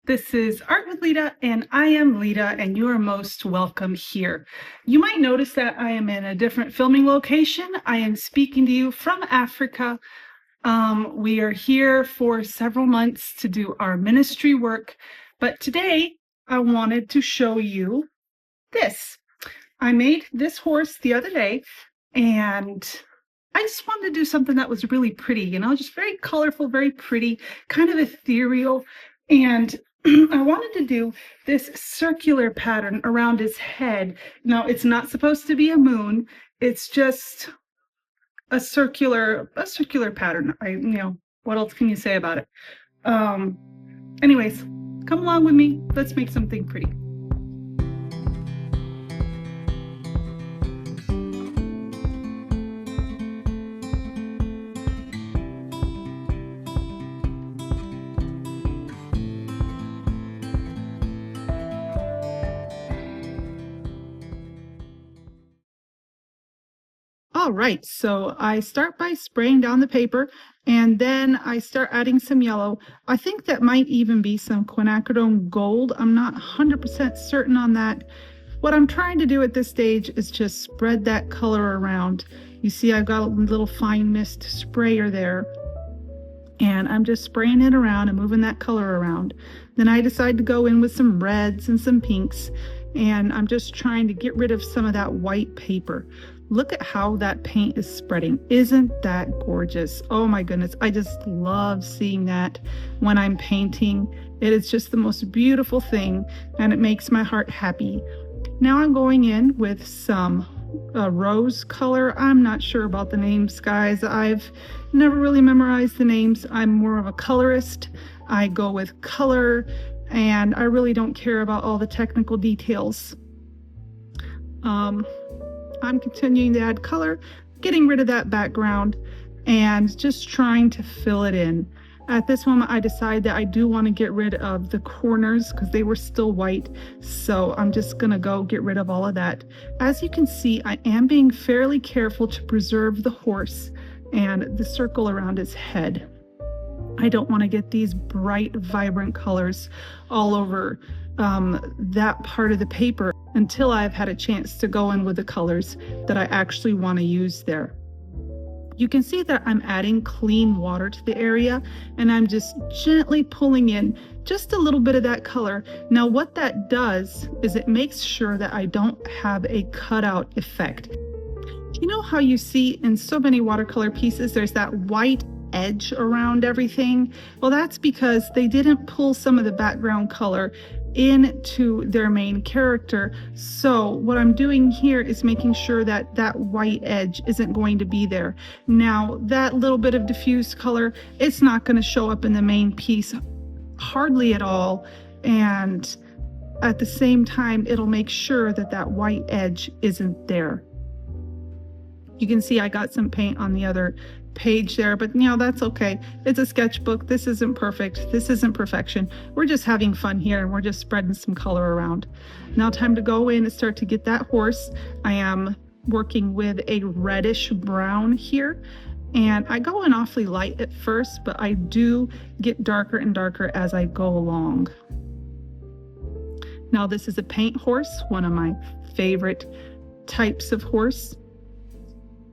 This is Art with Lita, and I am Lita, and you are most welcome here. You might notice that I am in a different filming location. I am speaking to you from Africa. We are here for several months to do our ministry work, but today I wanted to show you this. I made this horse the other day, and I just wanted to do something that was really pretty, just very colorful, very pretty, kind of ethereal. And I wanted to do this circular pattern around his head. Now, it's not supposed to be a moon. It's just a circular pattern. What else can you say about it? Anyways, come along with me. Let's make something pretty. All right, so I start by spraying down the paper, and then I start adding some yellow. I think that might even be some quinacridone gold. I'm not 100% certain on that. What I'm trying to do at this stage is just spread that color around. You see I've got a little fine mist sprayer there, and I'm just spraying it around and moving that color around. Then I decide to go in with some reds and some pinks, and I'm just trying to get rid of some of that white paper. Look at how that paint is spreading. Isn't that gorgeous? Oh my goodness, I just love seeing that when I'm painting. It is just the most beautiful thing, and it makes my heart happy. Now I'm going in with some rose color. I'm not sure about the names, guys. I've never really memorized the names. I'm more of a colorist. I go with color, and I really don't care about all the technical details. I'm continuing to add color, getting rid of that background, and just trying to fill it in. At this moment, I decide that I do want to get rid of the corners because they were still white, so I'm just going to go get rid of all of that. As you can see, I am being fairly careful to preserve the horse and the circle around his head. I don't want to get these bright, vibrant colors all over that part of the paper until I've had a chance to go in with the colors that I actually want to use there. You can see that I'm adding clean water to the area, and I'm just gently pulling in just a little bit of that color. Now what that does is it makes sure that I don't have a cutout effect. You know how you see in so many watercolor pieces there's that white edge around everything? Well, that's because they didn't pull some of the background color into their main character. So what I'm doing here is making sure that that white edge isn't going to be there. Now that little bit of diffused color, it's not going to show up in the main piece hardly at all, and at the same time it'll make sure that that white edge isn't there. You can see I got some paint on the other page there, but that's okay. It's a sketchbook. This isn't perfect. This isn't perfection. We're just having fun here, and we're just spreading some color around. Now time to go in and start to get that horse. I am working with a reddish brown here, and I go in awfully light at first, but I do get darker and darker as I go along. Now this is a paint horse, one of my favorite types of horse.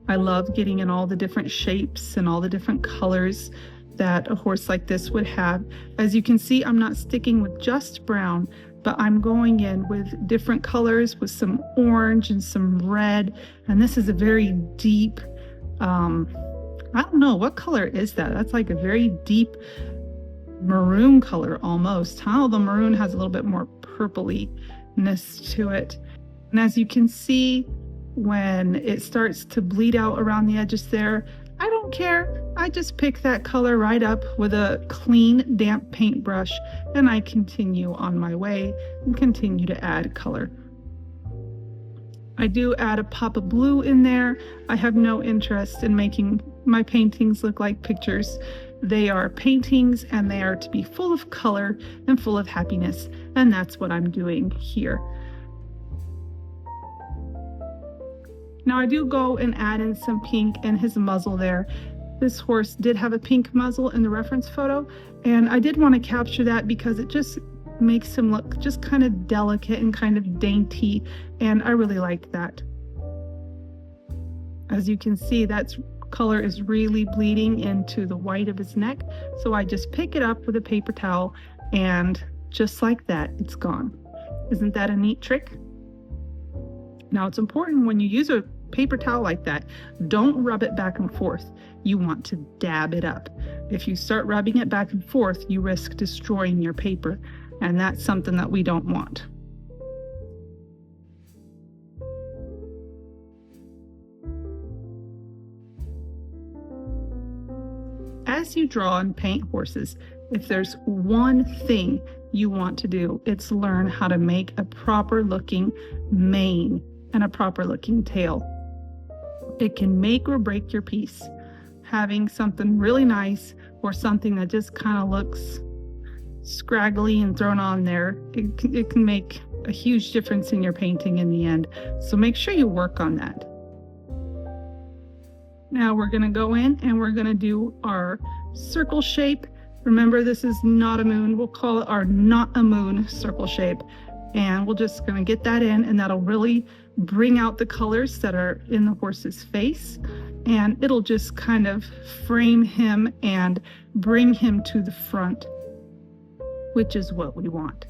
I love getting in all the different shapes and all the different colors that a horse like this would have. As you can see, I'm not sticking with just brown, but I'm going in with different colors with some orange and some red. And this is a very deep, I don't know, what color is that? That's like a very deep maroon color almost. The maroon has a little bit more purplyness to it. And as you can see, when it starts to bleed out around the edges there, I don't care. I just pick that color right up with a clean, damp paintbrush, and I continue on my way and continue to add color. I do add a pop of blue in there. I have no interest in making my paintings look like pictures. They are paintings, and they are to be full of color and full of happiness, and that's what I'm doing here. Now I do go and add in some pink in his muzzle there. This horse did have a pink muzzle in the reference photo, and I did want to capture that because it just makes him look just kind of delicate and kind of dainty, and I really like that. As you can see, that color is really bleeding into the white of his neck, so I just pick it up with a paper towel, and just like that, it's gone. Isn't that a neat trick? Now, it's important when you use a paper towel like that, don't rub it back and forth. You want to dab it up. If you start rubbing it back and forth, you risk destroying your paper, and that's something that we don't want. As you draw and paint horses, if there's one thing you want to do, it's learn how to make a proper looking mane and a proper looking tail. It can make or break your piece. Having something really nice or something that just kind of looks scraggly and thrown on there, it can make a huge difference in your painting in the end. So make sure you work on that. Now we're going to go in and we're going to do our circle shape. Remember, this is not a moon. We'll call it our not a moon circle shape. And we're just going to get that in, and that'll really bring out the colors that are in the horse's face. And it'll just kind of frame him and bring him to the front, which is what we want.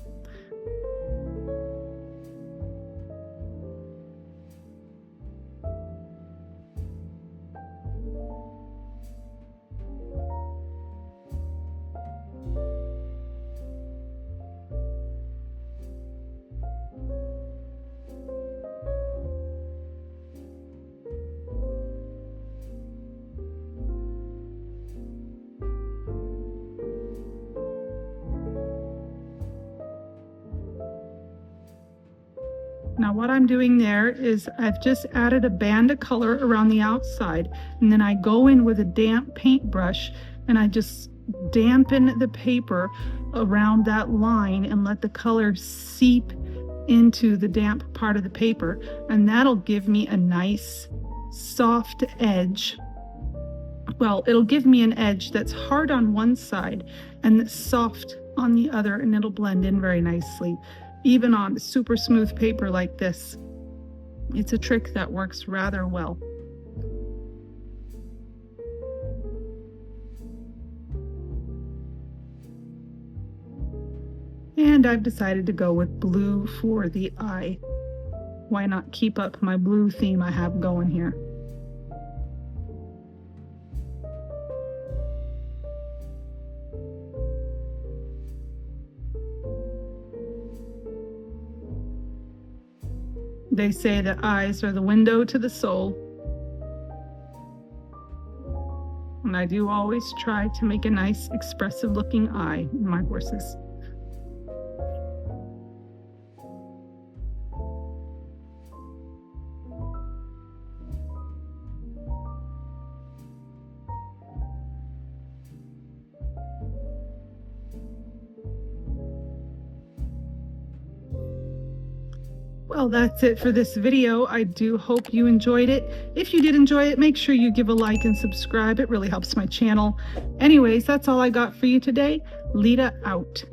Now what I'm doing there is I've just added a band of color around the outside, and then I go in with a damp paintbrush and I just dampen the paper around that line and let the color seep into the damp part of the paper, and that'll give me a nice soft edge. Well, it'll give me an edge that's hard on one side and that's soft on the other, and it'll blend in very nicely. Even on super smooth paper like this, it's a trick that works rather well. And I've decided to go with blue for the eye. Why not keep up my blue theme I have going here? They say that eyes are the window to the soul. And I do always try to make a nice expressive looking eye in my horses. Well, that's it for this video. I do hope you enjoyed it. If you did enjoy it, make sure you give a like and subscribe. It really helps my channel. Anyways, that's all I got for you today. Lita out.